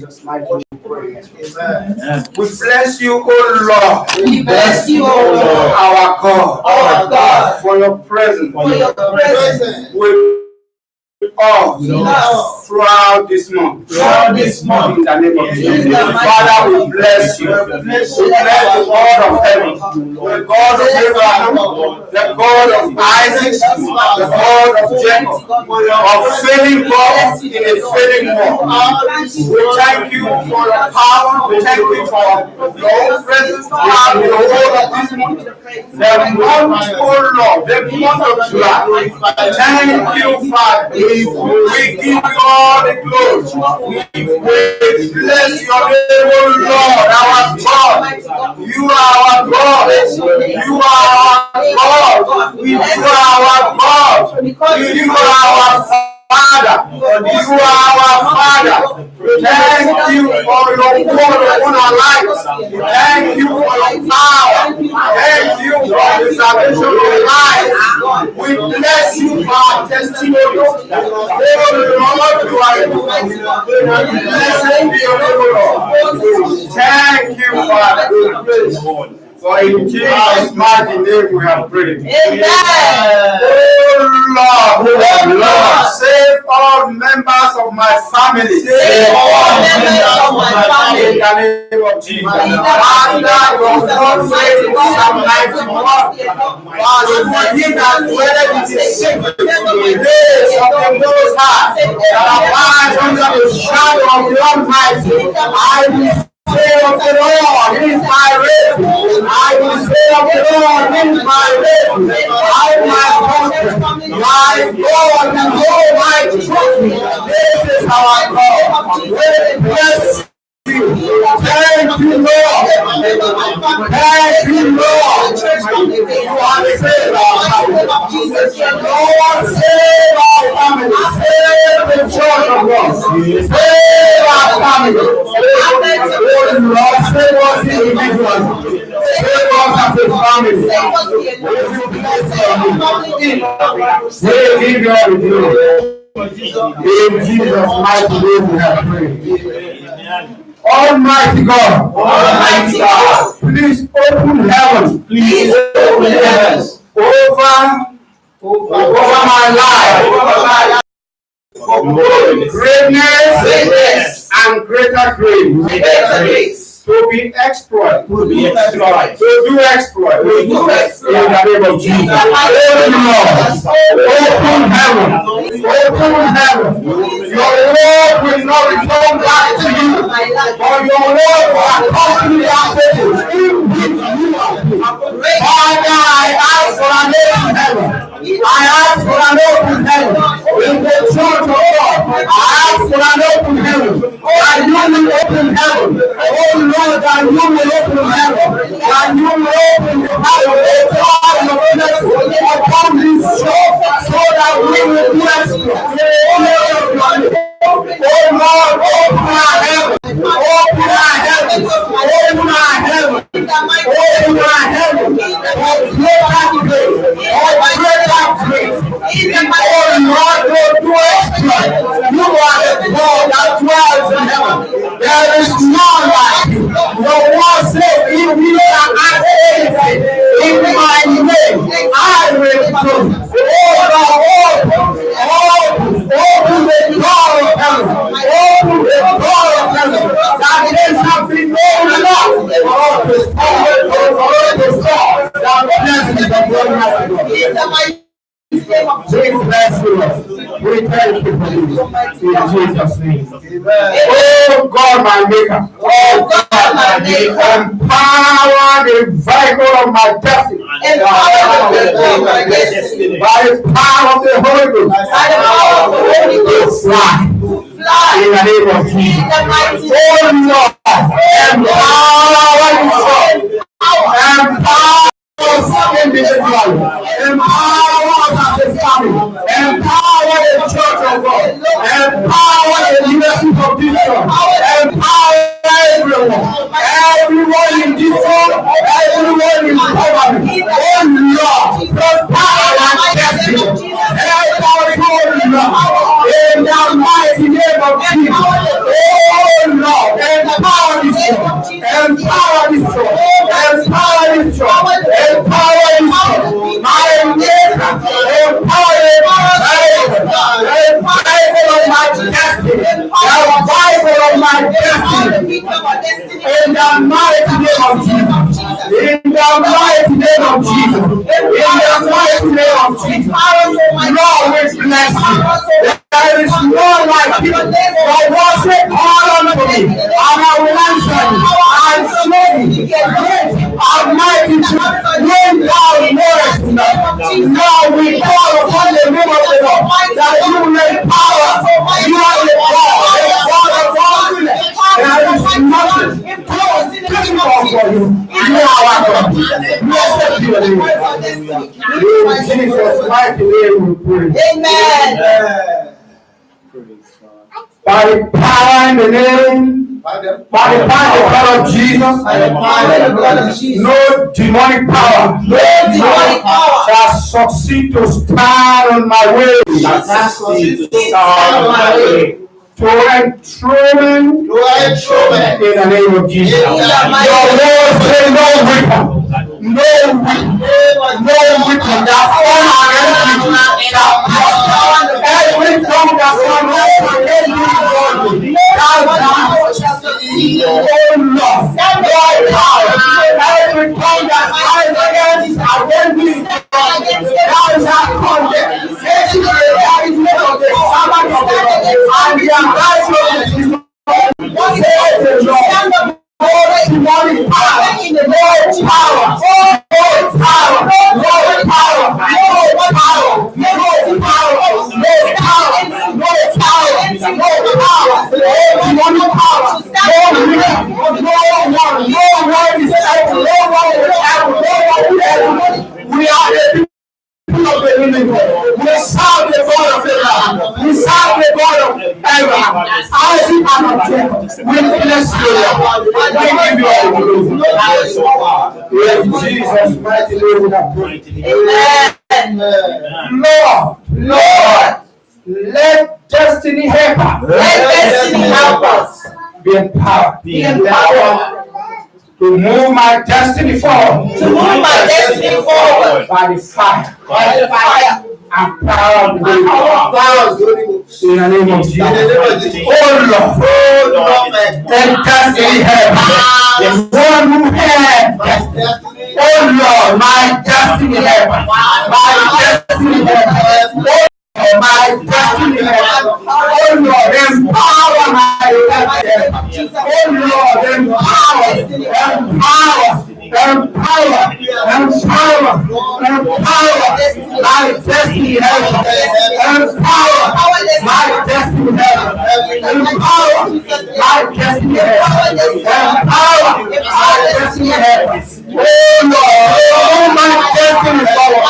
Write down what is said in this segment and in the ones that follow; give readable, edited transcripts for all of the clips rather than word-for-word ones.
Jesus' mighty name we pray. Amen. We bless you, O Lord. We bless you, O Lord. Our God. Our God. For your presence. For your presence. With us throughout this month. In the name of Jesus. Father, we bless you. We bless the God of heaven, the God of Abraham, the God of Isaac, the God of Jacob, of failing God in a failing world. We thank you for your power. We thank you for your presence throughout the whole of this month. The month, oh Lord, the month of July. Thank you, Father. We give you all the glory. We bless your name, O Lord, our God. You are our God. You are our God. You are our God. You are our Father, you are our Father. Thank you for your word upon our lives. Thank you for your power. Thank you for the salvation of our lives. We bless you for our testimony. Oh Lord, you are blessed be your name, Lord. Thank you, Father. For in Jesus' mighty name we have prayed. Amen. Oh Lord, save all members of my family. Save all members of my family. In the name of Jesus. Father, your Lord said in Psalm 91, he that dwelleth in the secret place of the Most High, that abides under the shadow of the Almighty, I will say of the Lord, He is my refuge. I will say of the Lord, He is my refuge. I my fortress, my God, and all my trust. This is our God. We bless you. Thank you, Lord. Thank you, Lord. You are the Savior of Jesus. Lord, save our family. Save the church of God. Save our family. Oh Lord, save us individually. Save us as a family. We give you all the glory. In Jesus' mighty name we have prayed. Almighty God, please open heaven, over my life, greatness and greater grace. To be exploit. To do exploit. In the name of Jesus. Open heaven. Your word will not return back to you. For your word will accompany our faith. Father, I ask for an open heaven. I ask for an open heaven. In the church of God, I ask for an open heaven. That you will open heaven. Oh Lord, that you will open heaven. That you will open the heaven of blessing upon this show, so that we will bless you. Oh Lord, open our heaven. Open our heaven. Open our heaven. Open our heaven. Oh Lord, do exploit. You are the God that dwells in heaven. There is none like you. Your word says, if you are ask anything in my name, I will do. Oh Lord, open the door of heaven. Open the door of heaven. That there shall be no enough for the store. That blessings of your life. We bless you. We thank you for this. In Jesus' name. Oh God, my Maker. Oh God, my Maker. Empower the vehicle of my destiny. Empower the vehicle of my destiny. By the power of the Holy Ghost. By the power of the Holy Ghost. Fly. In the name of Jesus. Oh Lord. Empower yourself. Empower us individually. Empower us as a family. Empower the church of God. Empower the leadership of this church. Empower everyone. Everyone in this world. Everyone in poverty. Oh Lord, prepare our destiny. Help us, oh Lord. In the mighty name of Jesus. Oh Lord. for you. You are our God. Blessed be your name. In Jesus' mighty name we pray. Amen. By the power in the name, by the power of the blood of Jesus, no demonic power shall succeed to stand on my way. To enthronement in the name of Jesus. Your word say no weapon that forms against you shall prosper. Every tongue that comes against you, oh Lord, Lord power. Every tongue that comes against you, thou shalt condemn. There is no of the servant of the Lord, and the ambassador of Jesus. Says the Lord. More demonic power, more power, more power, more power, more power, more power, more power, more power, more power, demonic power, no one is able, no one is able. We are the people of the living God. We serve the God of Abraham. We serve the God of Abraham. Isaac and Jacob. We bless you, Lord. We give you all the glory. In Jesus' mighty name we have prayed. Amen. Lord, let destiny help us. Let destiny help us. Be empowered. To move my destiny forward. By the fire. And power of the Holy Ghost. In the name of Jesus. Oh Lord. Let destiny help. The one who help. Oh Lord, my destiny help. My destiny help. My destiny help. Oh Lord, empower my destiny. Oh Lord, empower my destiny help. Empower my destiny help. Empower my destiny help. Empower my destiny help. Oh Lord, oh my destiny forward.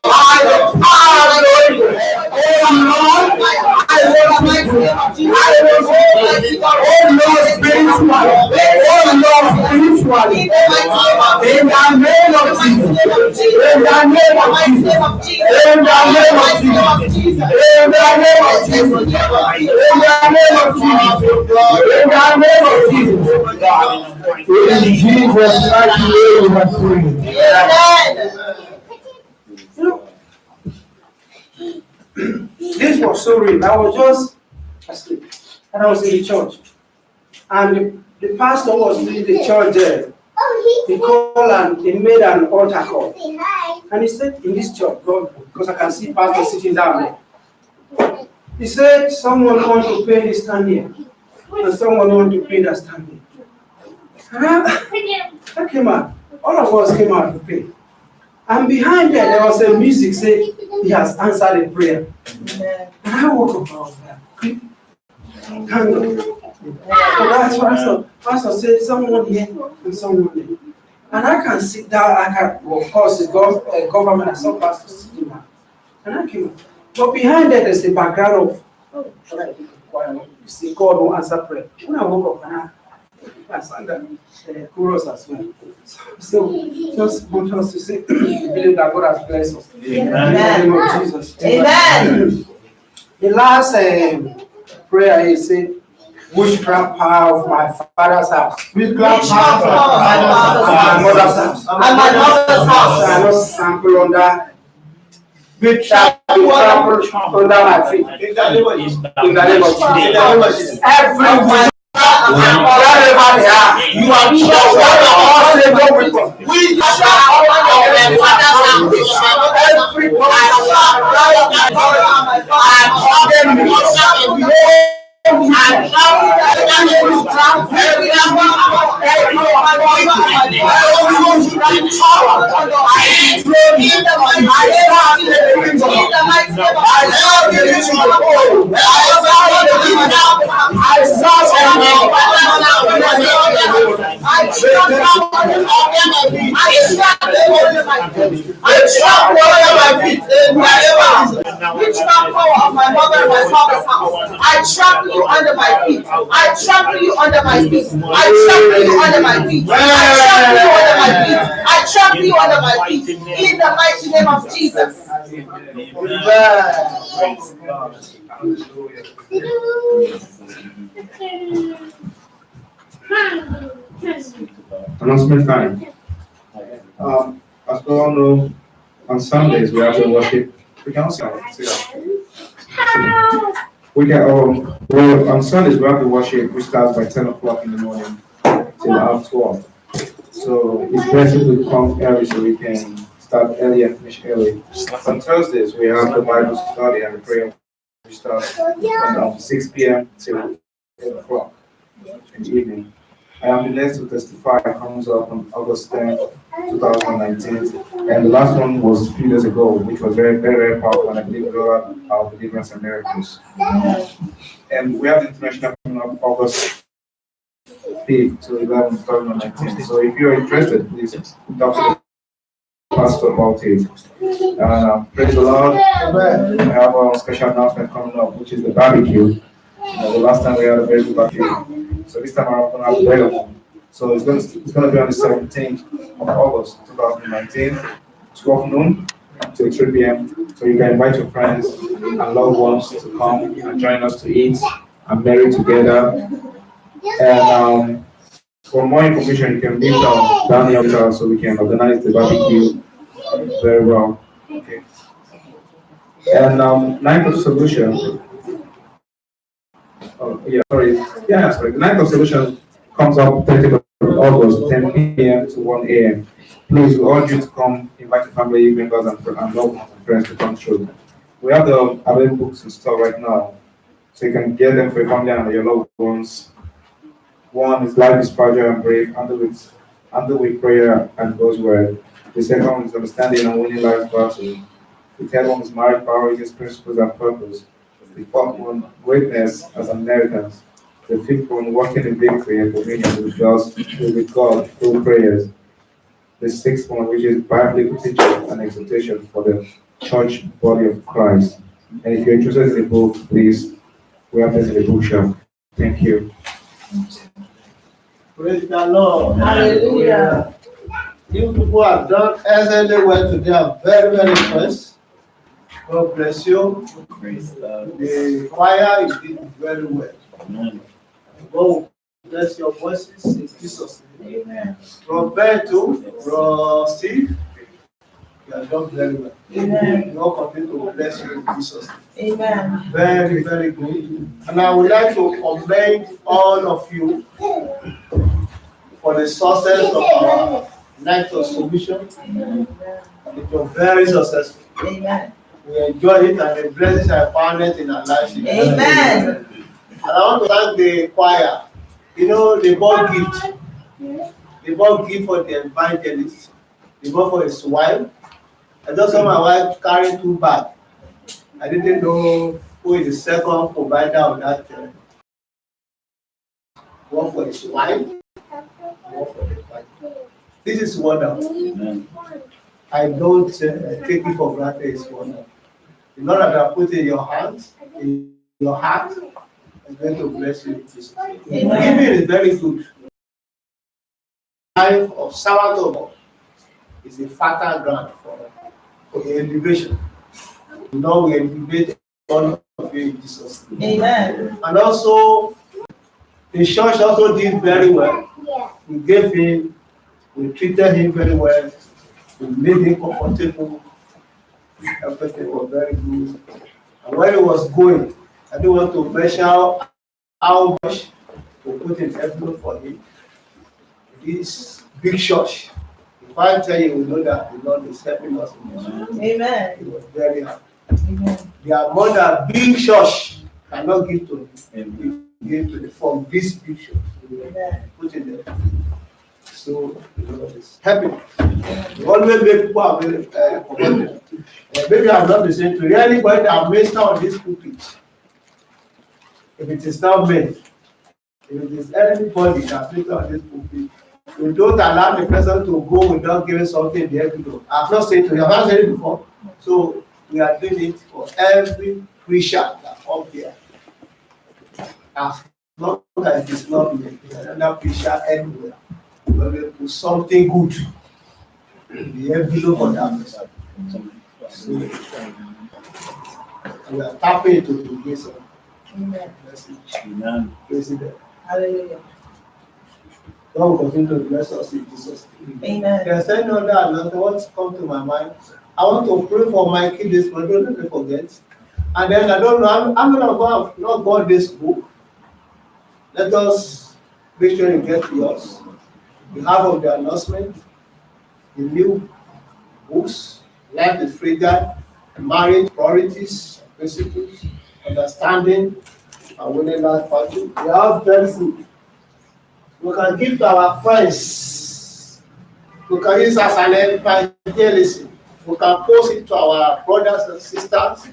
By the power of the Holy Ghost. Oh Lord, I will oh Lord, spiritually. Oh Lord, spiritually. In the name of Jesus. In the name of Jesus. In the name of Jesus. In the name of Jesus. In the name of Jesus. In the name of Jesus. In Jesus' mighty name we have prayed. This was so real. I was just asleep, and I was in the church, and the pastor was leading the church there. He called and he made an altar call, and he said, "In this church, God, because I can see pastor sitting down there." He said, "Someone wants to pay this stand here, and someone wants to pay that stand here." And I came out. All of us came out to pay. And behind there was a music saying, "He has answered a prayer." And I woke up, I was like, thank God. So that's pastor said, "Someone here and someone there." And I can sit down, of course, it's government, I saw pastor sitting down. And I came up. But behind there, there's the background of, you see, God will answer prayer. When I woke up, and I sang that chorus as well. So just want us to say, believe that God has blessed us. Amen. In the name of Jesus. Amen. The last prayer he said, "Witchcraft power of my father's house." Witchcraft power of my mother's house. And my mother's house. I not sample under. Which shall be trampled under my feet. In the name of Jesus. Everyone. Wherever they are, you are sure what the Lord said go with us. We shall every I trample under my feet. I trample under my feet. I trample under my feet. Witchcraft power of my mother and my father's house. I trample you under my feet. I trample you under my feet. I trample you under my feet. I trample you under my feet. I trample you under my feet. In the mighty name of Jesus. Announcement time. As we all know, on Sundays we have the worship. We can also well, on Sundays we have the worship, which starts by 10 o'clock in the morning till half 12. So it's better to come early so we can start early and finish early. On Thursdays we have the Bible study and the prayer, which starts from 6 p.m. till 8 o'clock in the evening. I am the next to testify comes up on August 10th, 2019. And the last one was a few days ago, which was very, very, very powerful, and I believe God our deliverance and miracles. And we have the international coming up August 5th to 11th, 2019. So if you're interested, please talk to the pastor about it. Praise the Lord. We have a special announcement coming up, which is the barbecue. The last time we had a very good barbecue. So this time I'm going to have a better one. So it's going to be on the 17th of August 2019, 12 noon till 3 p.m. So you can invite your friends and loved ones to come and join us to eat and marry together. And for more information, you can meet Daniel so we can organize the barbecue very well. Okay. And Night of Solution. The Night of Solution comes up 30th of August, 10 p.m. to 1 a.m. Please, we urge you to come, invite your family members and loved ones and friends to come through. We have the available books in store right now, so you can get them for your family and your loved ones. One is Life is Fragile and Brave, handle with prayer and God's word. The second one is Understanding and Winning Life's Battle. The third one is Marriage Priorities, Principles and Purpose. The fourth one, Greatness as Americans. The fifth one, Working in Victory and Dominion with God through prayers. The sixth one, which is Biblical teaching and exhortation for the church body of Christ. And if you're interested in the book, please, we have this in the bookshop. Thank you. Praise the Lord. Hallelujah. You people have done excellently well today. I'm very, very impressed. God bless you. The choir is doing very well. God will bless your voices in Jesus' name. Amen. Roberto, Steve, you have done very well. Amen. God continue to bless you in Jesus' name. Amen. Very, very good. And I would like to commend all of you for the success of our Night of Solution. It was very successful. Amen. We enjoyed it and the blessings are found in our lives. Amen. And I want to thank the choir. You know, they bought gift. They bought gift for the evangelist. They bought for his wife. I just saw my wife carrying 2 bags. I didn't know who is the second provider of that. One for his wife, one for the wife. This is wonderful. I don't take it for granted. It's wonderful. The Lord that I put in your hands, in your heart, is going to bless you. Giving is very good. The life of Salvador is a fertile ground for the elevation. Lord will elevate all of you in Jesus' name. Amen. And also, the church also did very well. We gave him, we treated him very well. We made him comfortable. Everything was very good. And when he was going, I don't want to measure how much we put in envelope for him. This big church. If I tell you, we know that the Lord is helping us in this. Amen. He was very happy. Amen. The amount that big church cannot give to him. He gave to the from this big church. Put in there. So the Lord is helping. We always make people available. Maybe I'm not the same to anybody that minister on this pulpit. If it is not me, if it is anybody that minister on this pulpit, We don't allow the person to go without giving something the envelope. I've not said to you, I've not said it before. So we are doing it for every preacher that up there. As long as it is not another preacher anywhere, we will put something good in the envelope for that person. So, we are tapping into the grace of President. Hallelujah. God will continue to bless us in Jesus' name. Amen. There's any other announcement what's come to my mind. I want to pray for my kids, but don't let me forget. And then I don't know, I'm going to go have not got this book. Let us make sure you get yours. We have of the announcement, the new books, Life is Fragile, Marriage, Priorities, Principles, Understanding, and Winning Life Party. They are very good. We can give to our friends. We can use as an evangelism. We can post it to our brothers and sisters,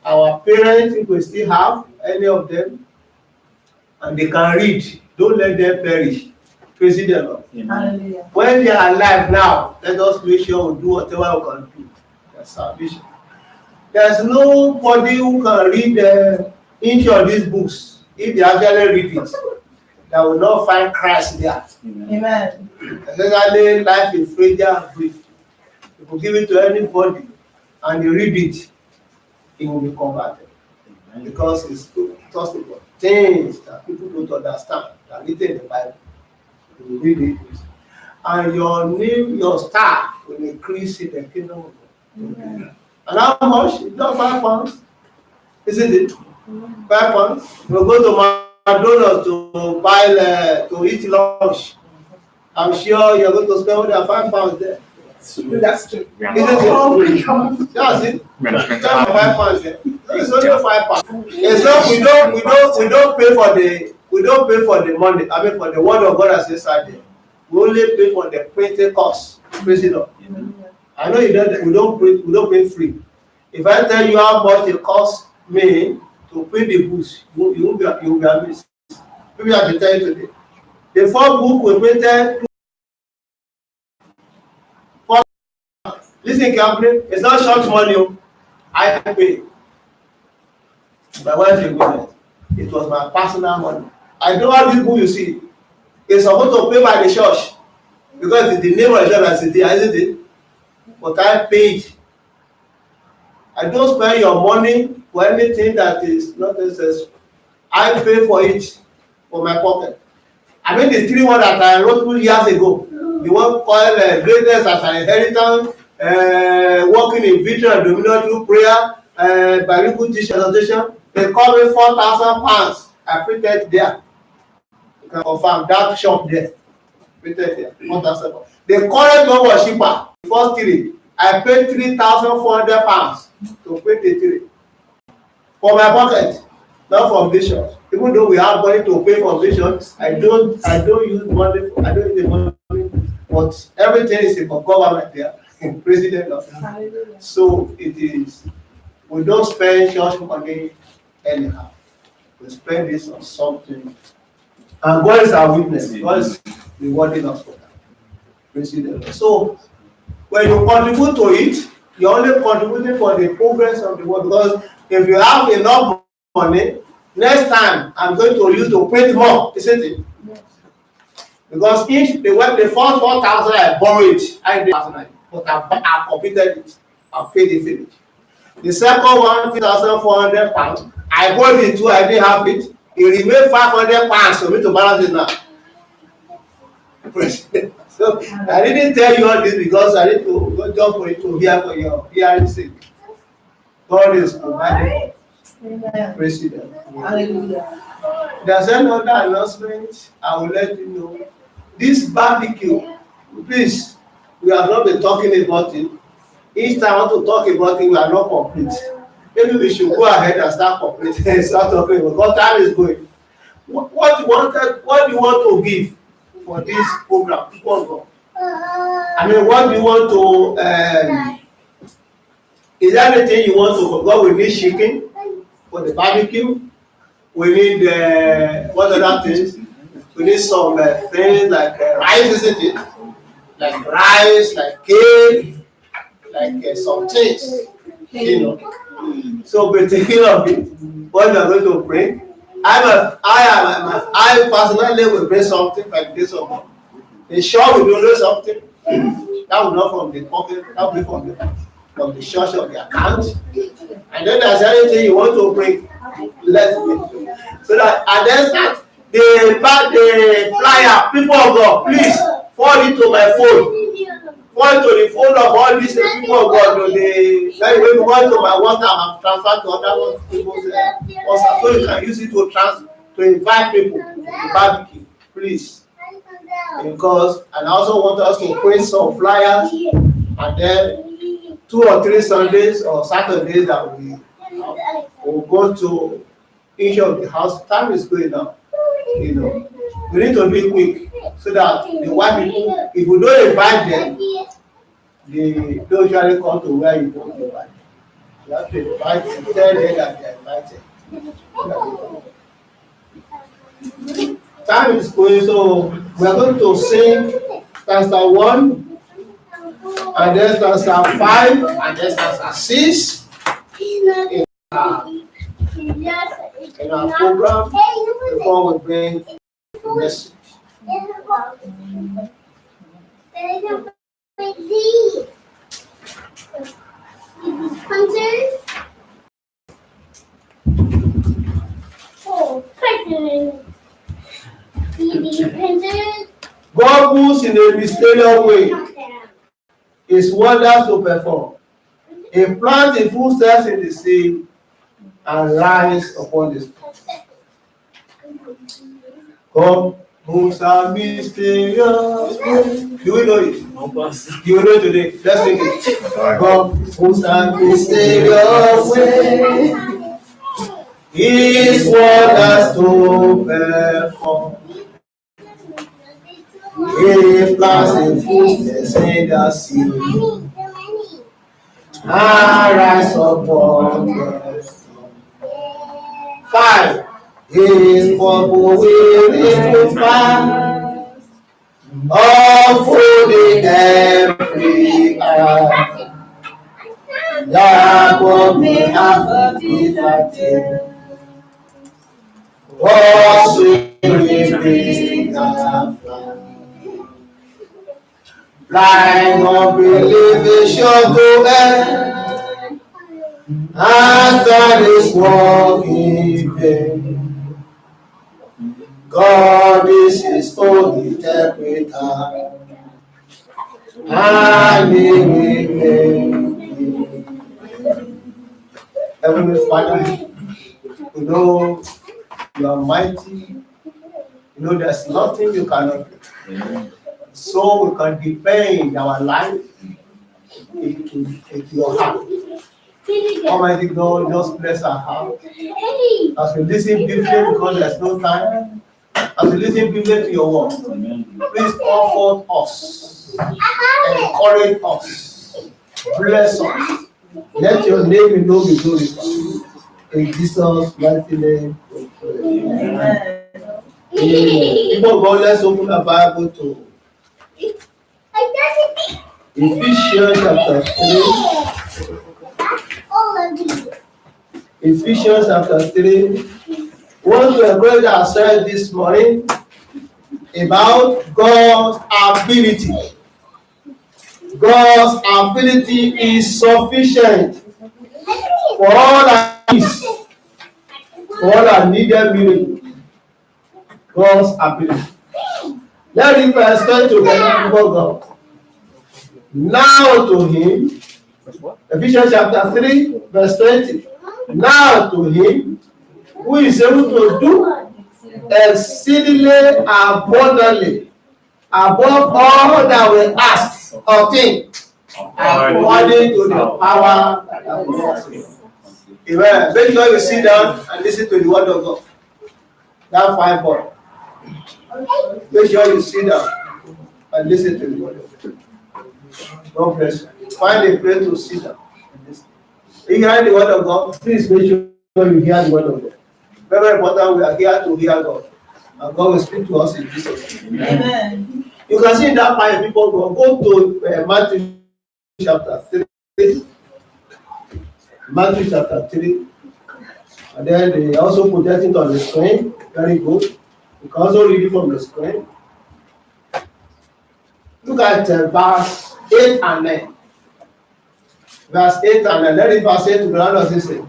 our parents, if we still have any of them, and they can read. Don't let them perish. Praise the Lord. Hallelujah. When they are alive now, let us make sure we do whatever we can do. That's salvation. There's nobody who can read each of these books, if they actually read it, that will not find Christ there. Amen. Especially Life is Fragile and Brief. If we give it to anybody and they read it, it will be converted. Because it's talks about things that people don't understand that are written in the Bible. You will read it. And your name, your star will increase in the kingdom of God. Amen. And how much? It's not £5, isn't it? £5. We'll go to McDonald's to buy to eat lunch. I'm sure you're going to spend more than £5 there. That's true. Isn't it? That's it. Spend £5 there. It's only £5. It's not we don't pay for the money. I mean for the word of God as inside there. We only pay for the printing cost. Praise the Lord. I know we don't pay free. If I tell you how much it costs me to print the books, you will be amazed. Maybe I can tell you today. The 4 book we printed. Listen carefully. It's not short money. I pay. My wife is good. It was my personal money. I know how this book you see. It's supposed to pay by the church because it's the name of the church as it is, isn't it? But I paid. I don't spend your money for anything that is not necessary. I pay for it for my pocket. I mean the 3 ones that I wrote 2 years ago. The one called Greatness as an Inheritance, Working in Vision and Dominion through Prayer, Biblical Teaching Association. They call me £4,000. I printed there. You can confirm that shop there. Printed there. £4,000. The current one was cheaper. The first 3. I paid £3,400 to print the 3 for my pocket, not from vision. Even though we have money to pay for vision, I don't use money. I don't use the money, but everything is about government there, president of it. So it is. We don't spend church money anyhow. We spend this on something, and God is our witness. God is rewarding us for that. President. So when you contribute to it, you're only contributing for the progress of the world. Because if you have enough money, next time I'm going to use to print more, isn't it? Yes. Because if the first 4,000 I borrowed, I did personally, but I completed it. I paid the finish. The second one, £3,400. I bought it too. I didn't have it. It remained £500 for me to balance it now. So I didn't tell you all this because I need to go job for it to hear for your hearing sake. God is providing for President. Hallelujah. There's another announcement I will let you know. This barbecue, please, we have not been talking about it. Each time I want to talk about it, we are not complete. Maybe we should go ahead and start complete and start talking about what time is going. What do you want to give for this program? I mean, what do you want to? Is there anything you want to? God, we need chicken for the barbecue. We need what other things? We need some things like rice, isn't it? Like rice, like cake, like some things, you know. So we're taking of it. What we are going to bring. I personally will bring something like this of God. The shop will do something. That will not from the pocket, that will be from the church of the account. And then there's anything you want to bring, let me. So that and then start the flyer, people of God, please forward it to my phone. Forward to the phone of all these people of God. When you want to my WhatsApp and transfer to other people's WhatsApp, so you can use it to invite people to barbecue, please. Because and I also want us to print some flyers, and then 2 or 3 Sundays or Saturdays that we will go to each of the house. Time is going now, you know. We need to be quick so that the white people, if we don't invite them, they don't usually come to where you want to invite them. You have to invite them, tell them that they are invited. Time is going, so we are going to sing stanza 1, and then stanza 5, and then stanza 6 in our program before we bring the message. God moves in a mysterious way. His wonders to perform. He plants the footsteps in the sea and lies upon the sea. God moves a mysterious way. Do we know it? You will know it today. Let's sing it. God moves a mysterious way. His wonders to perform. He plants the footsteps in the sea. Rise upon the sea. 5. His purple will is fast, unfolding every eye. That may have a bitter tail. Oh, sweet breeze that fly. Blind unbelieving to end, and that is walking vain. God is his own interpreter, and he will make it. Heavenly Father, you know you are mighty, you know there's nothing you cannot do. So we can depend our life into your hand. Almighty God, just bless our heart. As we listen briefly, because there's no time, as we listen briefly to your word, please comfort us, encourage us, bless us. Let your name alone be glorified. In Jesus' mighty name, we pray. Amen. People of God, let's open the Bible to Ephesians chapter 3. Ephesians chapter 3. We want to encourage ourselves this morning about God's ability. God's ability is sufficient for all our needs, for all our needed miracles. God's ability. Let it first turn to the people of God. Now to him, Ephesians chapter 3, verse 20. Now to him who is able to do exceedingly abundantly above all that we ask or think, according to the power that works in us. Amen. Make sure you sit down and listen to the word of God. That fine boy. Make sure you sit down and listen to the word of God. God bless you. Find a place to sit down and listen. If you hear the word of God, please make sure you hear the word of God. Very important, we are here to hear God. And God will speak to us in Jesus' name. Amen. You can see in that fire people go to Matthew chapter 3. Matthew chapter 3. And then they also project it on the screen. Very good. You can also read it from the screen. Look at verse 8 and 9. Verse 8 and 9. Let it verse 8 to the Lord does it say?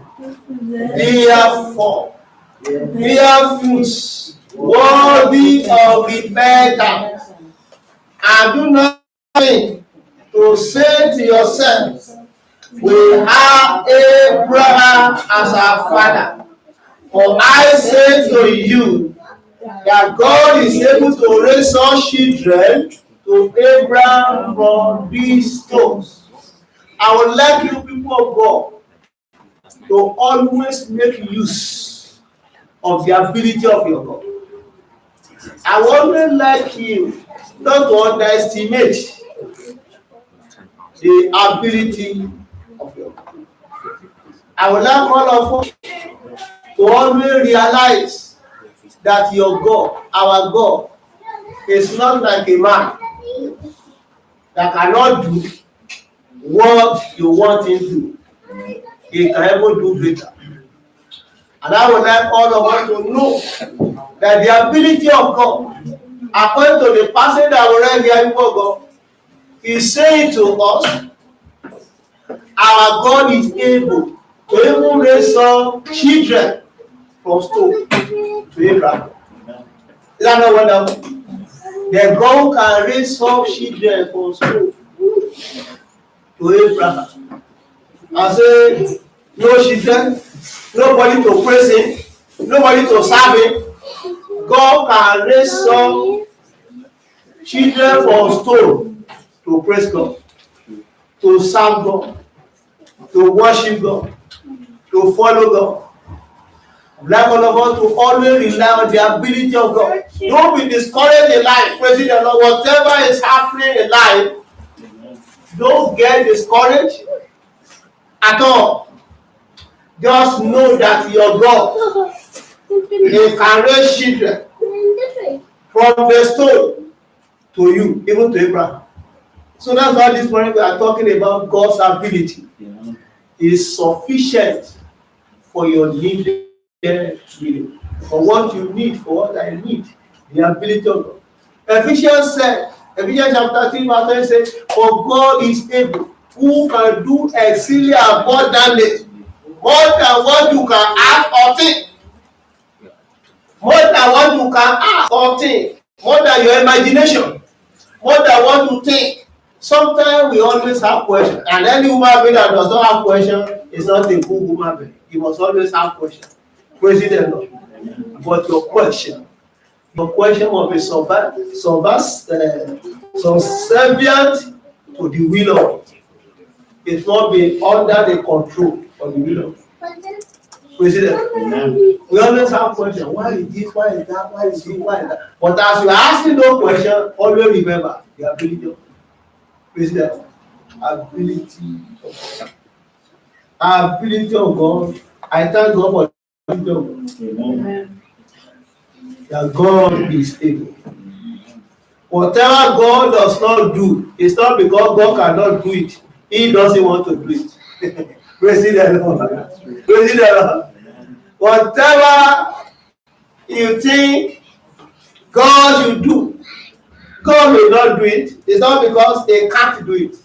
Therefore, bear fruits worthy of repentance, and do nothing to say to yourself, we have Abraham as our father. For I say to you that God is able to raise up children to Abraham from these stones. I would like you people of God to always make use of the ability of your God. I would always like you not to underestimate the ability of your God. I would like all of us to always realize that your God, our God, is not like a man that cannot do what you want him to do. He can even do better. And I would like all of us to know that the ability of God, according to the passage that we read here before God, is saying to us, our God is able to even raise up children from stone to Abraham. Is that not wonderful? The God can raise up children from stone to Abraham. I say, no children, nobody to praise him, nobody to serve him. God can raise up children from stone to praise God, to serve God, to worship God, to follow God. Like all of us to always rely on the ability of God. Don't be discouraged in life, praising the Lord. Whatever is happening in life, don't get discouraged at all. Just know that your God, He can raise children from the stone to you, even to Abraham. So that's why this morning we are talking about God's ability. Is sufficient for your needed healing, for what you need, for what I need, the ability of God. Ephesians chapter 3 verse 10 says, for God is able, who can do exceedingly abundantly, more than what you can ask or think. More than what you can ask or think. More than your imagination. More than what you think. Sometimes we always have questions, and any human being that does not have questions is not a good human being. You must always have questions. Praise the Lord. But your question must be subservient to the will of God. It must be under the control of the will of God. Praise the Lord. We always have questions. Why is this? Why is that? Why is this? Why is that? But as you are asking those questions, always remember the ability of God. Praise the Lord. Ability of God. Ability of God. I thank God for the ability of God. Amen. That God is able. Whatever God does not do, it's not because God cannot do it. He doesn't want to do it. Praise the Lord. Praise the Lord. Whatever you think God should do, God will not do it. It's not because He can't do it.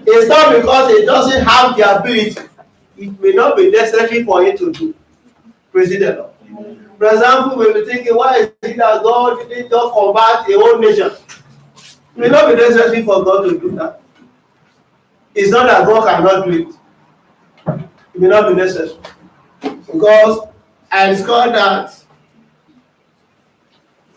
It's not because He doesn't have the ability. It may not be necessary for Him to do. Praise the Lord. For example, we will be thinking, why is it that God didn't just convert a whole nation? It may not be necessary for God to do that. It's not that God cannot do it. It may not be necessary. Because I discovered that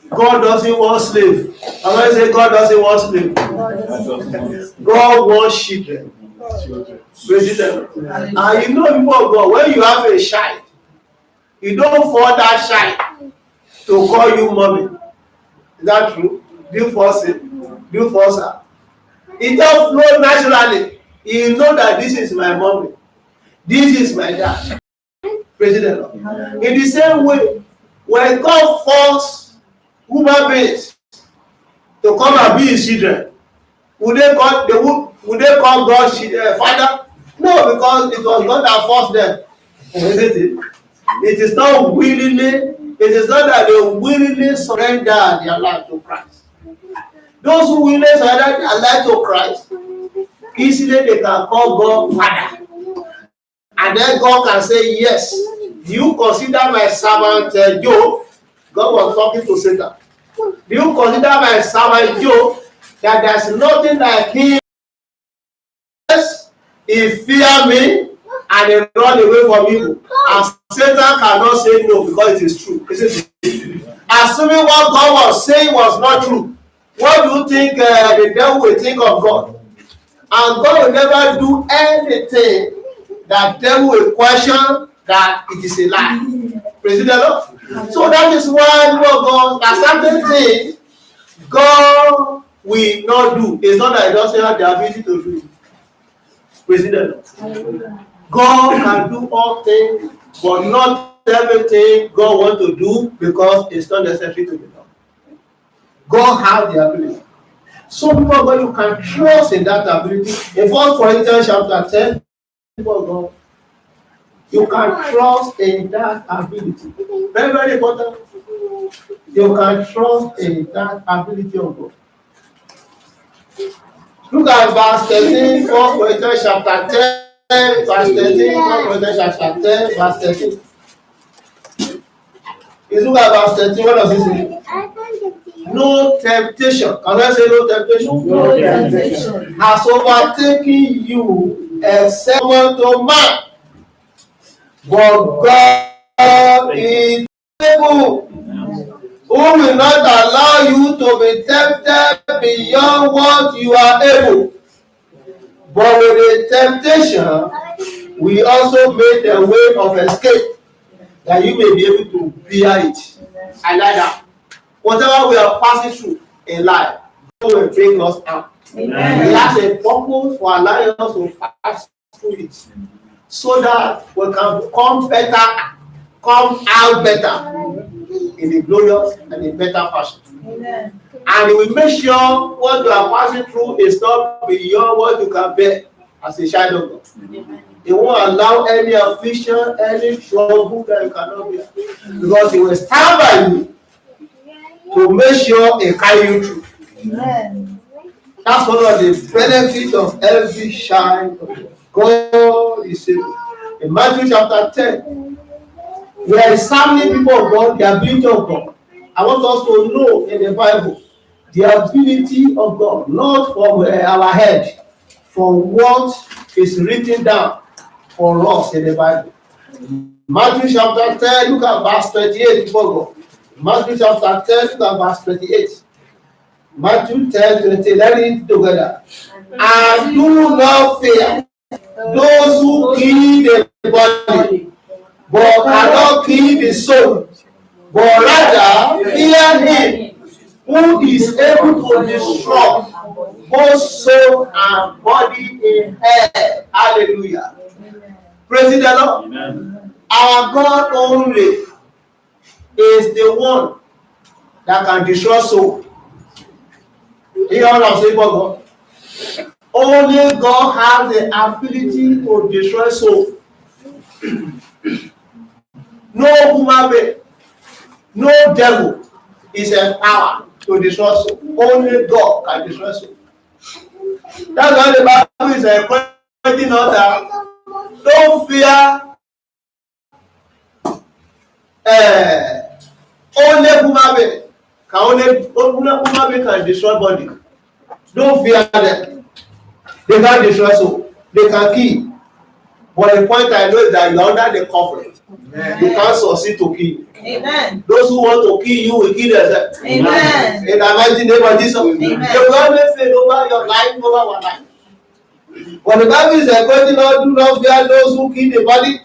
God doesn't want slaves. I'm going to say God doesn't want slaves. God wants children. Praise the Lord. And you know, people of God, when you have a child, you don't force that child to call you mommy. Is that true? Do you force it? Do you force her? It just flows naturally. You know that this is my mommy. This is my dad. Praise the Lord. In the same way, when God forces human beings to come and be his children, would they call God Father? No, because it was God that forced them. Isn't it? It is not willingly, it is not that they willingly surrender their life to Christ. Those who willingly surrender their life to Christ, easily they can call God Father. And then God can say, yes, do you consider my servant Job? God was talking to Satan. Do you consider my servant Job, that there's nothing like him? Yes, he fear me and he run away from evil. And Satan cannot say no because it is true. Isn't it? Assuming what God was saying was not true, what do you think the devil will think of God? And God will never do anything that devil will question that it is a lie. Praise the Lord. So that is why God, that certain things God will not do. It's not that he doesn't have the ability to do it. Praise the Lord. God can do all things, but not everything God wants to do because it's not necessary to be done. God has the ability. So people of God, you can trust in that ability. In 1 Corinthians chapter 10, people of God, you can trust in that ability. Very, very important. You can trust in that ability of God. Look at verse 13, 1 Corinthians chapter 10, verse 13, 1 Corinthians chapter 10, verse 13. You look at verse 13, what does it say? No temptation. Can I say no temptation? No temptation has overtaken you except to man. But God is able, who will not allow you to be tempted beyond what you are able. But with the temptation, we also made a way of escape, that you may be able to bear it. I like that. Whatever we are passing through in life, God will bring us out. Amen. He has a purpose for allowing us to pass through it, so that we can come out better in the glorious and in better fashion. Amen. And we make sure what you are passing through is not beyond what you can bear as a child of God. Amen. He won't allow any affliction, any trouble that you cannot bear, because he will stand by you to make sure he carry you through. Amen. That's one of the benefits of every child of God. God is able. In Matthew chapter 10, we are examining people of God, the ability of God. I want us to know in the Bible the ability of God, not from our head, from what is written down for us in the Bible. Matthew chapter 10, look at verse 28 before God. Matthew chapter 10, look at verse 28. Matthew 10, 28, let's read it together. And do not fear those who kill the body, but cannot kill the soul, but rather fear him who is able to destroy both soul and body in hell. Hallelujah. Praise the Lord. Amen. Our God only is the one that can destroy soul. You hear what I'm saying about God? Only God has the ability to destroy soul. No human being, no devil is empowered to destroy soul. Only God can destroy soul. That's why the Bible is encouraging us that don't fear only human being. Only human being can destroy body. Don't fear them. They can destroy soul. They can kill. But the point I know is that you're under the covering. You can't succeed to kill. Amen. Those who want to kill you will kill themselves. Amen. In the mighty name of Jesus. Amen. They will always fail over your life, over our life. But the Bible is encouraging us, do not fear those who kill the body,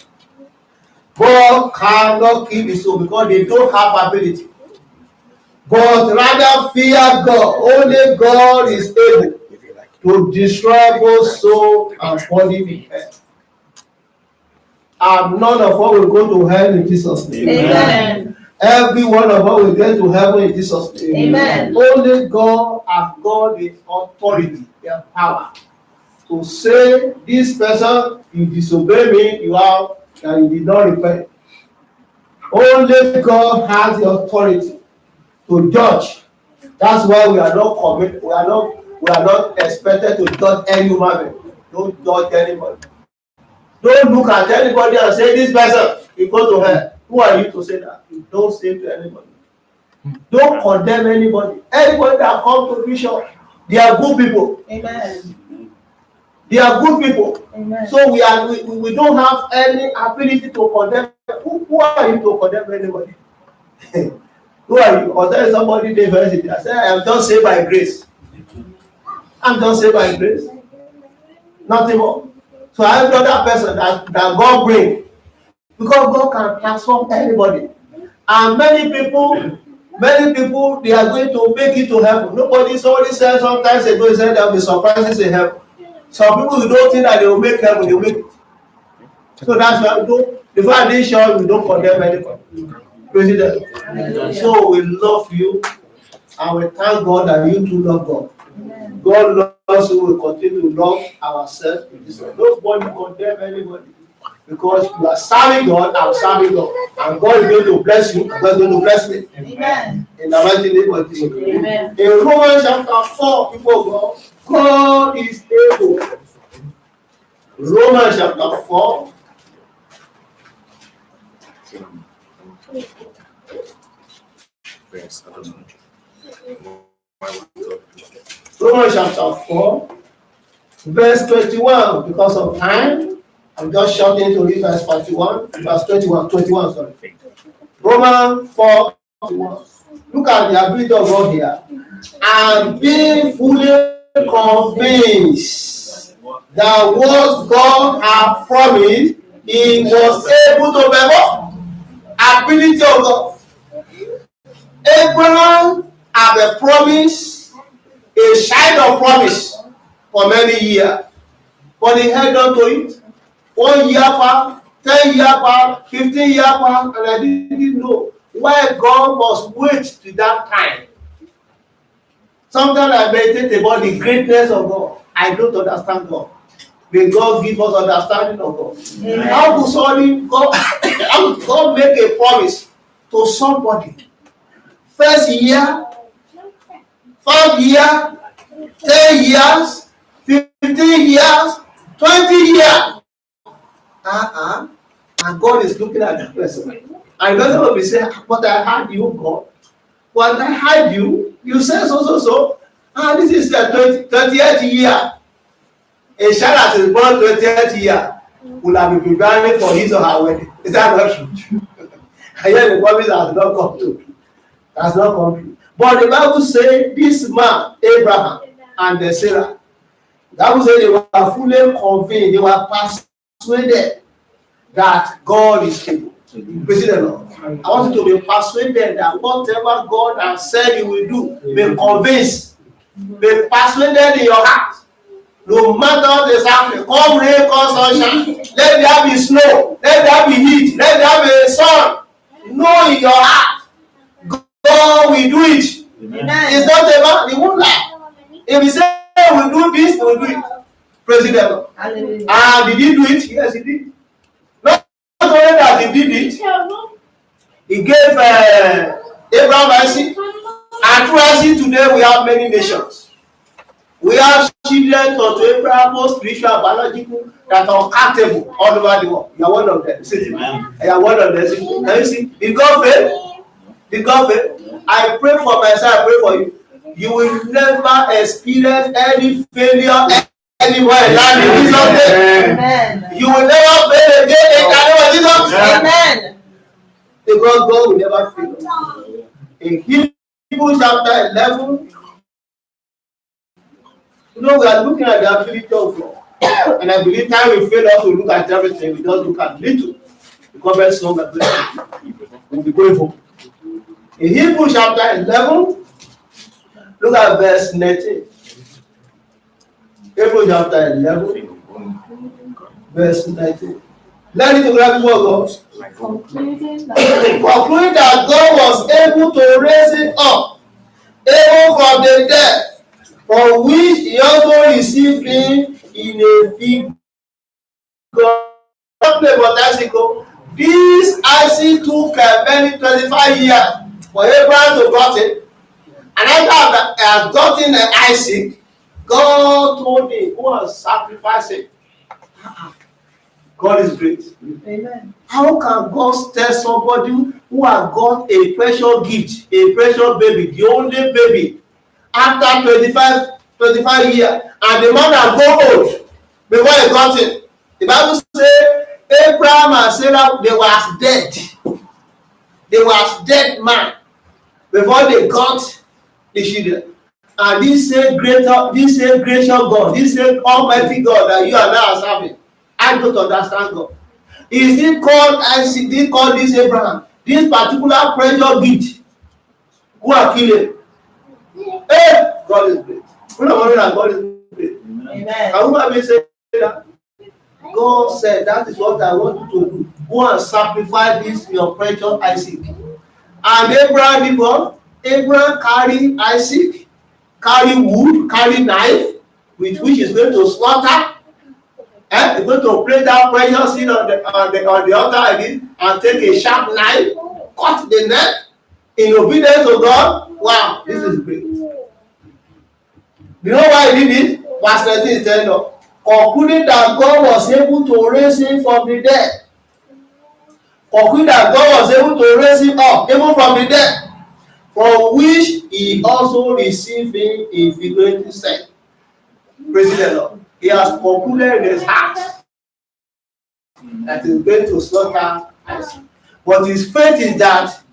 but cannot kill the soul, because they don't have ability. But rather fear God. Only God is able to destroy both soul and body in hell. And none of us will go to hell in Jesus' name. Amen. Every one of us will get to heaven in Jesus' name. Amen. Only God has got the authority, the power to say, this person, you disobey me, you have, and you did not repent. Only God has the authority to judge. That's why we are not expected to judge any human being. Don't judge anybody. Don't look at anybody and say, this person, you go to hell. Who are you to say that? You don't say to anybody. Don't condemn anybody. Anybody that comes to Bishop, they are good people. Amen. They are good people. Amen. So we don't have any ability to condemn. Who are you to condemn anybody? Who are you? Or tell somebody they I say, I am just saved by grace. I'm just saved by grace. Nothing more. So I have another person that God bring. Because God can transform anybody. And many people, they are going to make it to heaven. Somebody said sometimes ago, he said there will be surprises in heaven. Some people who don't think that they will make heaven, they will make it. So that's why we don't, before I did sure we don't condemn anybody. President. So we love you and we thank God that you too love God. God loves you, we continue to love ourselves. Nobody condemn anybody. Because you are serving God, I'm serving God. And God is going to bless you, and God is going to bless me. Amen. In the mighty name of Jesus. Amen. In Romans chapter 4, people of God, God is able. Romans chapter 4. Romans chapter 4, verse 21, because of time. I'm just shouting to read verse 41, verse 21, sorry. Romans 4, 21. Look at the ability of God here. And being fully convinced that what God had promised, he was able to perform. Ability of God. Abraham had a promise, a child of promise for many years. But he held on to it. 1 year back, 10 years back, 15 years back, and I didn't know why God must wait to that time. Sometimes I meditate about the greatness of God. I don't understand God. May God give us understanding of God. Amen. How could somebody God make a promise to somebody? First year, 5 years, 10 years, 15 years, 20 years. And God is looking at that person. And God will be saying, but I had you, God. When I had you, you said so. This is the 20th year. A child that is born 20th year will have been preparing for his or her wedding. Is that not true? And yet the promise has not come true. Has not come true. But the Bible says this man, Abraham and Sarah, the Bible says they were fully convinced, they were persuaded that God is able. Praise the Lord. I want you to be persuaded that whatever God has said He will do, be convinced, be persuaded in your heart. No matter what is happening, come rain, come sunshine, let there be snow, let there be heat, let there be sun. Know in your heart, God will do it. Amen. It's not about, He won't lie. If He says He will do this, He will do it. Praise the Lord. And did He do it? Yes, He did. Not only that He did it, He gave Abraham Isaac, and through Isaac today we have many nations. We have children of Abraham, both spiritual and biological, that are uncountable all over the world. You are one of them. You are one of them. Can you see? Did God fail? Did God fail? I pray for myself, I pray for you. You will never experience any failure anywhere in life in Jesus' name. Amen. You will never fail again in the name of Jesus. Amen. Because God will never fail. In Hebrews chapter 11, we are looking at the ability of God. And I believe time will fail us to look at everything. We don't look at little. Because very soon we'll be going home. In Hebrews chapter 11, look at verse 19. Hebrews chapter 11, verse 19. Let it to grab people of God. Concluding Concluding that God was able to raise him up, able from the dead, for which he also received him in a big God. This Isaac took many 25 years for Abraham to got it. And after I have gotten Isaac, God told him, go and sacrifice it. God is great. Amen. How can God tell somebody who has got a precious gift, a precious baby, the only baby, after 25 years, and the man has grown old before he got it? The Bible says Abraham and Sarah, they were dead. They were dead man before they got the children. And this same gracious God, this same almighty God that you and I are serving, I don't understand God. He still called Isaac, he called this Abraham, this particular precious gift. Go and kill him. Hey, God is great. We're not worried that God is great. Amen. Can you have been saying that? God said, that is what I want you to do. Go and sacrifice this your precious Isaac. And Abraham did what? Abraham carry Isaac, carry wood, carry knife, with which is going to slaughter. And he's going to place that precious seed on the altar again and take a sharp knife, cut the neck in obedience to God. Wow, this is great. You know why he did it? Verse 19 is telling us, concluding that God was able to raise him from the dead. Concluding that God was able to raise him up, even from the dead, from which he also received him in figurative sense. Praise the Lord. He has concluded in his heart that he is going to slaughter Isaac. But his faith is that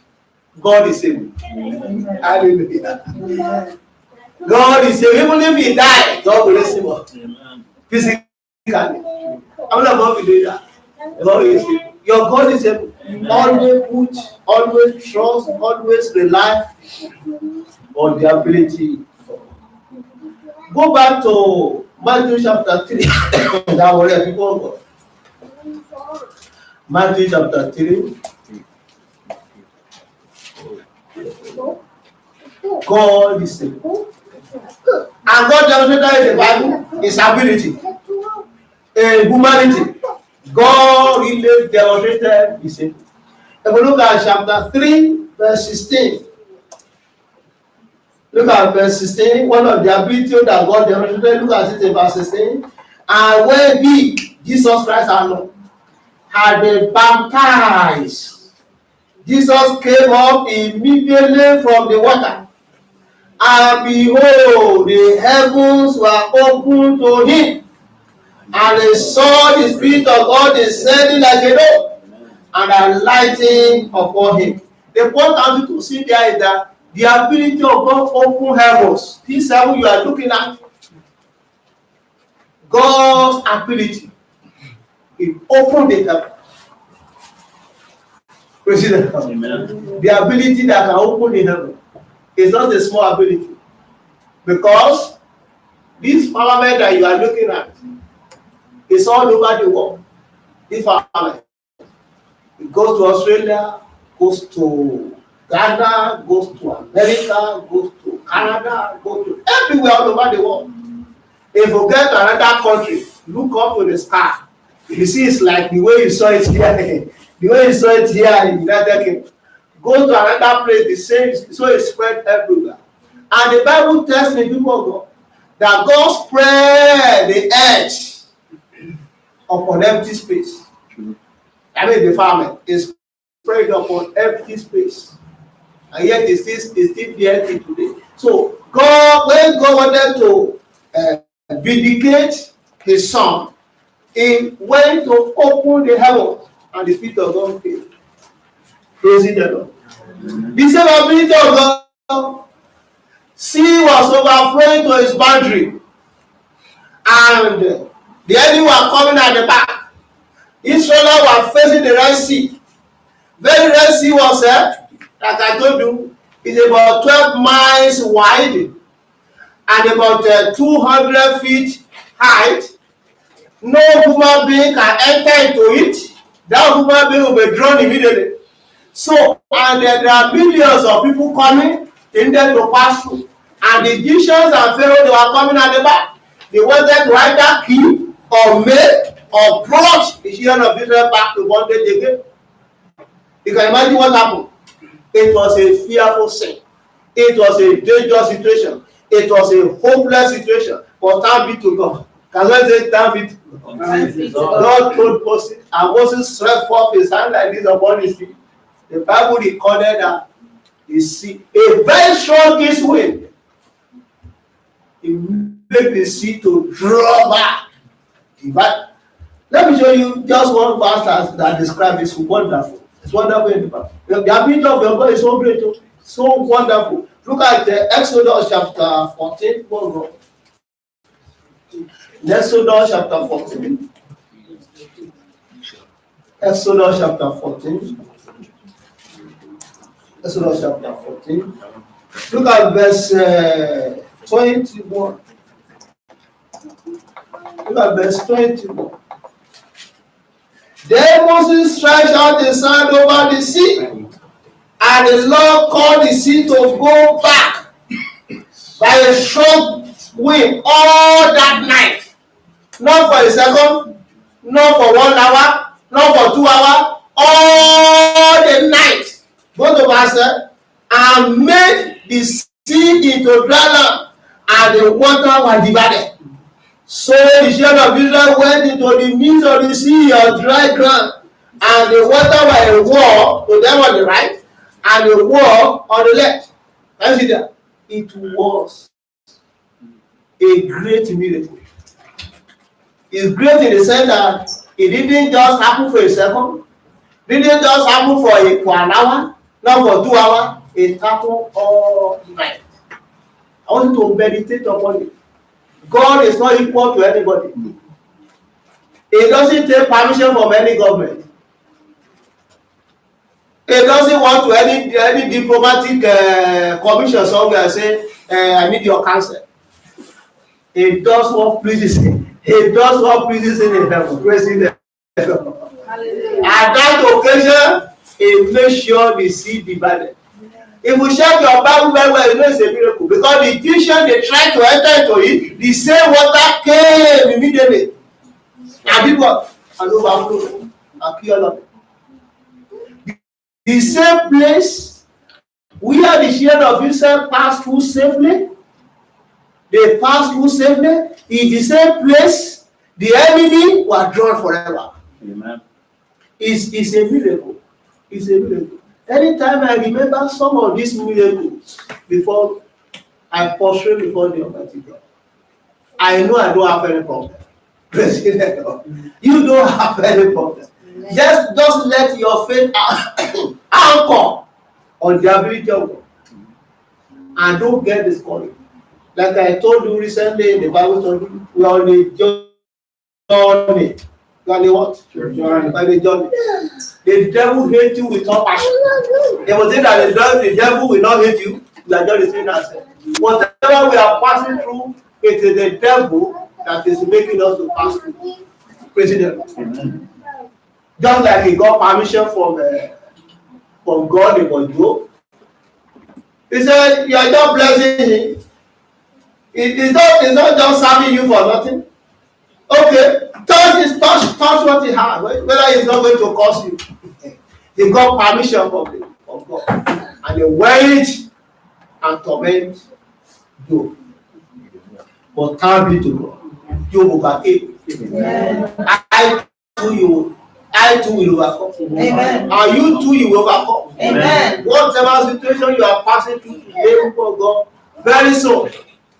God is able. Hallelujah. God is able. Even if he died, God will raise him up. Physically. I'm not going to do that. God is able. Your God is able. Always trust, always rely on the ability. Go back to Matthew chapter 3. That was people. Matthew chapter 3. God is able. And God demonstrated in the Bible his ability in humanity. God really demonstrated his ability. If we look at chapter 3, verse 16. Look at verse 16. One of the abilities that God demonstrated. Look at it in verse 16. And when he, Jesus Christ our Lord, had been baptized, Jesus came up immediately from the water. And behold, the heavens were opened to him. And he saw the Spirit of God descending like a dove and alighting upon him. The point I want you to see there is that the ability of God open heavens. This heaven you are looking at, God's ability. It opened the heaven. The ability that can open the heaven is not a small ability. Because this firmament that you are looking at is all over the world. This firmament. It goes to Australia, goes to Ghana, goes to America, goes to Canada, goes to everywhere all over the world. If you get to another country, look up to the sky. You see it's like the way you saw it here. The way you saw it here in the United Kingdom. Go to another place, the same, so it's spread everywhere. And the Bible tells me, people of God, that God spread the earth upon empty space. I mean, the farming is spread upon empty space. And yet it's still there today. So, God, when God wanted to vindicate his son, he went to open the heavens, and the Spirit of God came. Praising the Lord. The same ability of God, sea was overflowing to its boundary, and the enemy were coming at the back. Israel were facing the Red Sea. Very Red Sea was, like I told you, is about 12 miles wide and about 200 feet height. No human being can enter into it. that human being will be drawn immediately. So, and there are millions of people coming in there to pass through. And the Egyptians and Pharaoh, they were coming at the back. They wanted to either kill or make or plunge the children of Israel back to bondage again. You can imagine what happened. It was a fearful sin. It was a dangerous situation. It was a hopeless situation. But thank be to God. Can I say thank be to God? God told Moses, and Moses stretched forth his hand like this upon his sea. The Bible recorded that the sea, a very strong east wind, it made the sea to draw back. But let me show you just one verse that describes this. Wonderful. It's wonderful in the Bible. The ability of your God is so great, so wonderful. Look at Exodus chapter 14. Exodus chapter 14. Exodus chapter 14. Exodus chapter 14. Look at verse 21. Look at verse 21. Then Moses stretched out his hand over the sea, and the Lord caused the sea to go back by a strong wind all that night. Not for a second, not for 1 hour, not for 2 hours, all the night. Go to verse and made the sea into dry land, and the water was divided. So the children of Israel went into the midst of the sea on dry ground, and the water was a wall to them on the right, and a wall on the left. Can you see that? It was a great miracle. It's great in the sense that it didn't just happen for a second, didn't just happen for an hour, not for 2 hours. It happened all night. I want you to meditate upon it. God is not equal to anybody. He doesn't take permission from any government. He doesn't want to any diplomatic commission somewhere say, I need your counsel. He does what pleases him. He does what pleases him in heaven. Praising the heaven. At that occasion, he makes sure the sea divided. If we check your Bible very well, you know it's a miracle. Because the Egyptians, they tried to enter into it, the same water came immediately. And did what? And overflow. And pure. The same place where the children of Israel passed through safely, they passed through safely. In the same place, the enemy was drawn forever. Amen. It's a miracle. It's a miracle. Anytime I remember some of these miracles before I prostrate before the Almighty God, I know I don't have any problem. You don't have any problem. Just let your faith anchor on the ability of God. And don't get discouraged. Like I told you recently in the Bible study, we are on a journey. You are the what? Journey. The devil hates you with all passion. They will say that the devil will not hate you. We are just saying that. Whatever we are passing through, it is the devil that is making us to pass through. President. Just like he got permission from God about Job. He said, you are just blessing him. It's not just serving you for nothing. Okay, touch what he has, whether he's not going to cost you. He got permission from God. And they wait and torment Job. But thank be to God. Job overcame. I too will overcome. Amen. And you too you will overcome. Amen. Whatever situation you are passing through today before God, very soon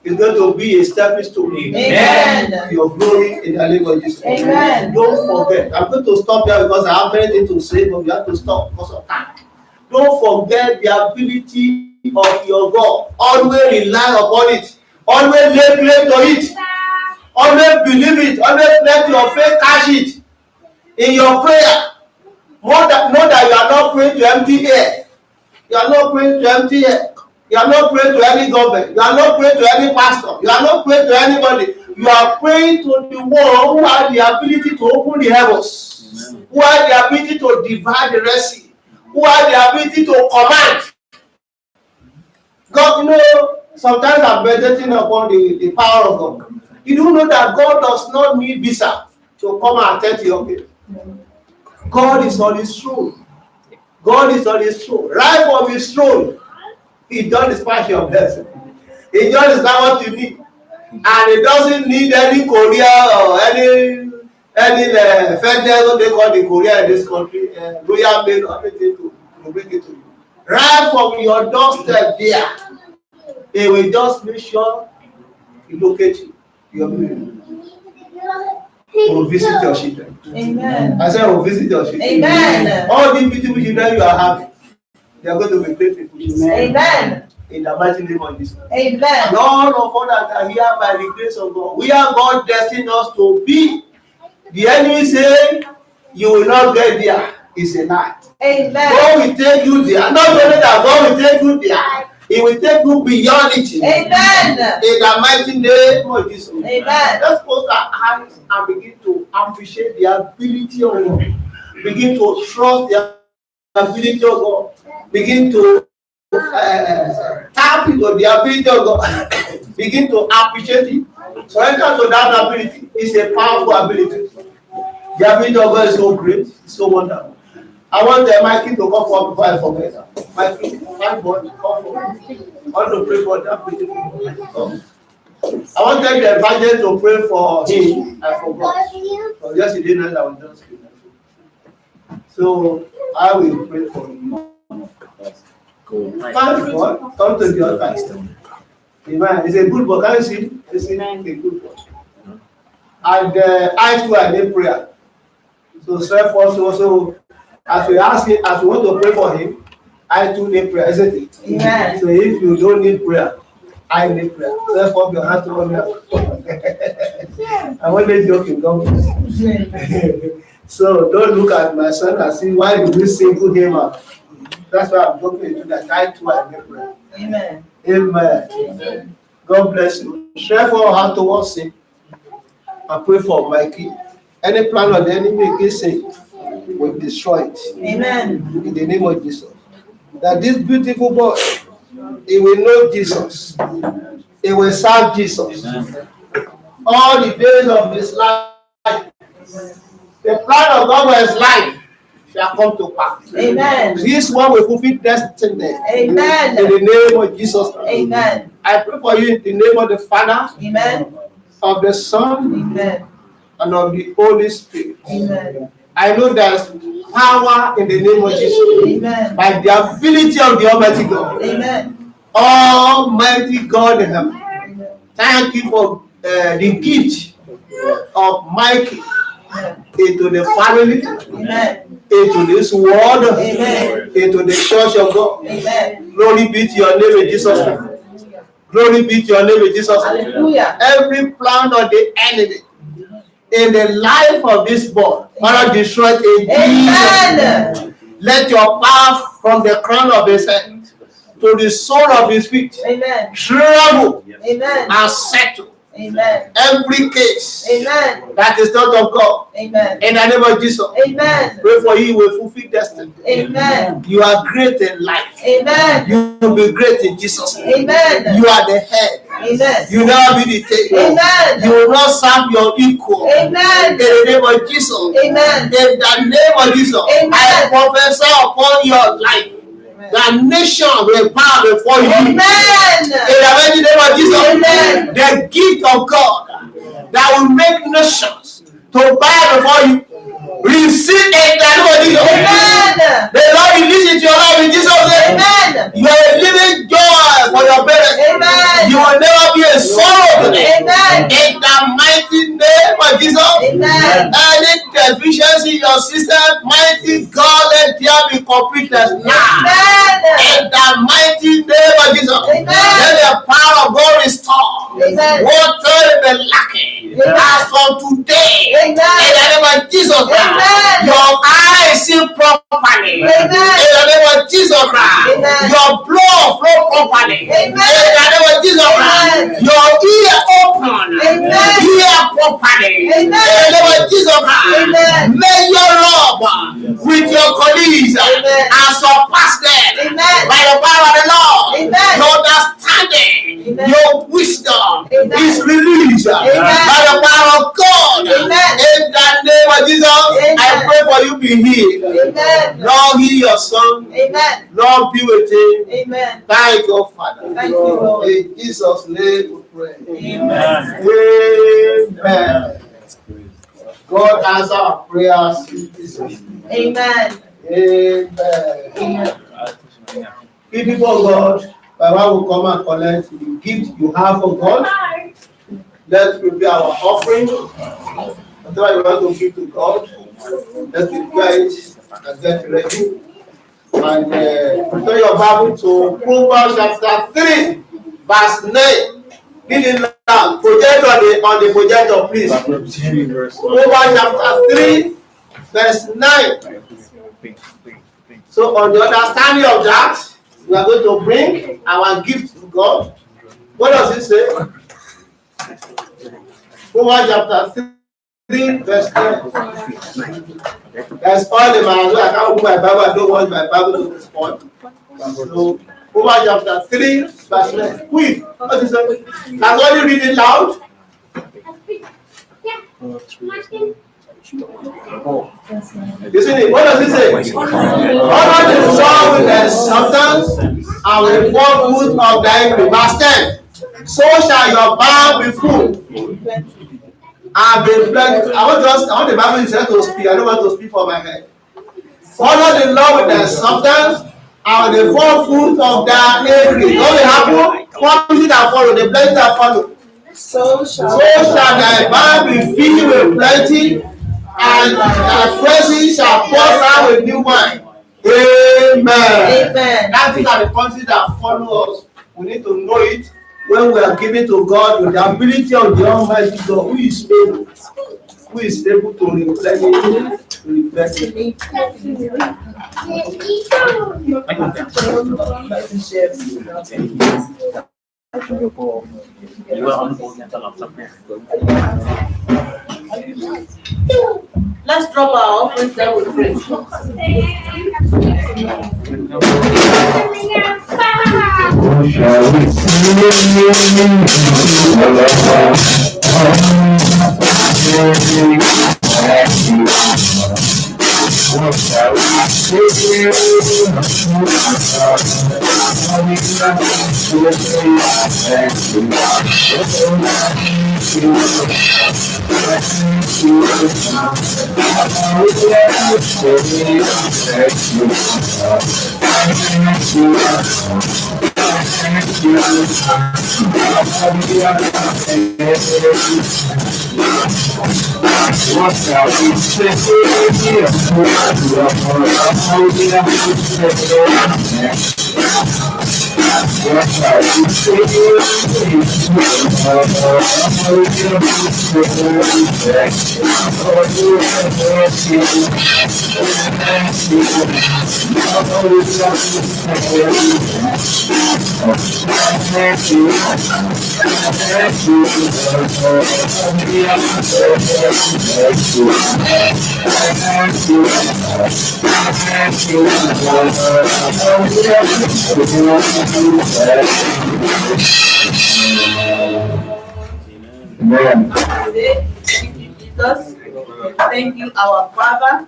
it's going to be a stepping stone. Amen. Your glory in the name of Jesus. Amen. Don't forget. I'm going to stop there because I have many things to say, but we have to stop because of time. Don't forget the ability of your God. Always rely upon it. Always lay claim to it. Always believe it. Always let your faith catch it. In your prayer, know that you are not praying to empty air. You are not praying to empty air. You are not praying to any government. You are not praying to any pastor. You are not praying to anybody. You are praying to the one who has the ability to open the heavens. who had the ability to divide the Red Sea, who had the ability to command. God, sometimes I'm meditating upon the power of God. You do know that God does not need visa to come and attend to your case. God is on his throne. God is on his throne. Right from his throne, he does dispatch your blessing. He just is not what you need. And he doesn't need any courier or any federal, they call the courier in this country, royal mail or anything to bring it to you. Right from your doorstep there, he will just make sure he locates you. Will visit your children. Amen. I said, will visit your children. Amen. All the beautiful children you are having, they are going to be great people. Amen. In the mighty name of Jesus. Amen. And all of us that are here by the grace of God, we are God destined us to be. The enemy say you will not get there. It's a lie. Amen. God will take you there. Not only that, God will take you there. He will take you beyond it. Amen. In the mighty name of Jesus. Amen. Let's close our eyes and begin to appreciate the ability of God. Begin to trust the ability of God. Begin to tap into the ability of God. Begin to appreciate it. Surrender to that ability. It's a powerful ability. The ability of God is so great, so wonderful. I want Mikey to come forward before I forget. Mikey, my boy, come forward. I want to pray for that beautiful. I want the evangelist to pray for him. I forgot. So yesterday night I was just speaking. So I will pray for you. Thank God. Come to the altar. Amen. It's a good book. Can you see? It's a good book. And I too, I need prayer. So self also, as we ask him, as we want to pray for him, I too need prayer, isn't it? Amen. So if you don't need prayer, I need prayer. Therefore, your hand to me. I'm only joking, don't So don't look at my son and see why do we single him out. That's why I'm talking to that. I too, I need prayer. Amen. Amen. Amen. God bless you. Therefore, I have to watch him. I pray for Mikey. Any plan of the enemy against him will destroy it. Amen. In the name of Jesus. That this beautiful boy, he will know Jesus. He will serve Jesus. Amen. All the days of his life, the plan of God for his life shall come to pass. Amen. This one will fulfill destiny. Amen. In the name of Jesus. Amen. I pray for you in the name of the Father, amen, of the Son, amen, and of the Holy Spirit. Amen. I know there's power in the name of Jesus. Amen. By the ability of the Almighty God. Amen. Almighty God in heaven. Thank you for the gift of Mikey into the family, amen, into this world, amen, into the church of God. Amen. Glory be to your name in Jesus' name. Glory be to your name in Jesus' name. Hallelujah. Every plan of the enemy in the life of this boy, Father, destroy it in Jesus' name. Let your power from the crown of his head to the sole of his feet, amen, travel, amen, and settle, amen, every case, amen, that is not of God, amen, in the name of Jesus, amen. Pray for you will fulfill destiny, amen. You are great in life, amen. You will be great in Jesus, amen. You are the head, amen. You will never be the tail, amen. You will not serve your equal, amen. In the name of Jesus, amen. In the name of Jesus, amen. I prophesy upon your life. The nation will bow before you. Amen. In the mighty name of Jesus. Amen. The gift of God that will make nations to bow before you. Receive it in the name of Jesus. Amen. The Lord release it to your life in Jesus' name. Amen. You are a living joy for your parents. Amen. You will never be a sorrow to them. Amen. In the mighty name of Jesus. Amen. Any deficiency in your system, mighty God, let there be completeness now. Amen. In the mighty name of Jesus. Amen. Let the power of God restore. Amen. Whatever is lacking, as from today, amen, in the name of Jesus Christ, amen, your eyes see properly. Amen. In the name of Jesus Christ, amen, your blood flow properly. Amen. In the name of Jesus Christ, your ear open. Amen. Hear properly. Amen. In the name of Jesus Christ. Amen. May your love with your colleagues Amen. and surpass them Amen. by the power of the Lord. Amen. Your understanding, Amen. your wisdom Amen. is released Amen. by the power of God. Amen. In the name of Jesus, Amen. I pray for you be healed. Amen. Lord, heal your son. Amen. Lord, be with him. Amen. Thank you, Father. Thank you, Lord. In Jesus' name we pray. Amen. Amen. God answer our prayers in Jesus' name. Amen. Amen. People of God, Baba will come and collect the gift you have for God. Let's prepare our offering. Whatever you want to give to God, let's prepare it and get ready. And turn your Bible to Proverbs chapter 3, verse 9. Read it now. Project on the projector, please. Proverbs chapter 3, verse 9. So, on the understanding of that, we are going to bring our gift to God. What does it say? Proverbs chapter 3, verse 9. That's all in my. I can't open my Bible. I don't want my Bible to respond. So, Proverbs chapter 3, verse 9. Quick. What does it say? Can somebody read it loud? Listen it. What does it say? Honor the son with the substance and with the food of thy enemy. Verse 10. So shall your barn be full and be plenty. I want the Bible to speak. I don't want to speak for my head. Honor the Lord with the substance and with the food of thy enemy. What will happen? What is it that follow? The blessing that follow. So shall thy barn be filled with plenty, and thy presence shall pour out with new wine. Amen. Amen. That is the country that follow us. We need to know it when we are giving to God with the ability of the Almighty God, who is able to replenish it. Let's drop our offerings there with praise. Jesus. Thank you, our Father.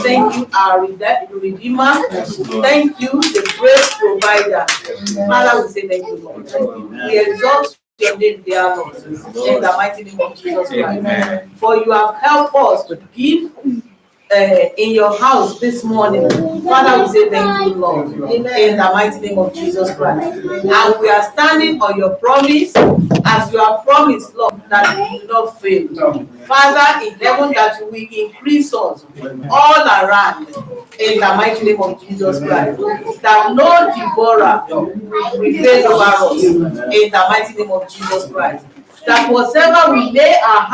Thank you, our Redeemer. Thank you, the great provider. Father, we say thank you, Lord. We exalt your name, dear Lord, in the mighty name of Jesus Christ. For you have helped us to give in your house this morning. Father, we say thank you, Lord, in the mighty name of Jesus Christ. And we are standing on your promise, as you have promised, Lord, that you will not fail. Father, in heaven, that you will increase us all around in the mighty name of Jesus Christ. That no devourer will prevail over us in the mighty name of Jesus Christ. That whatever we lay our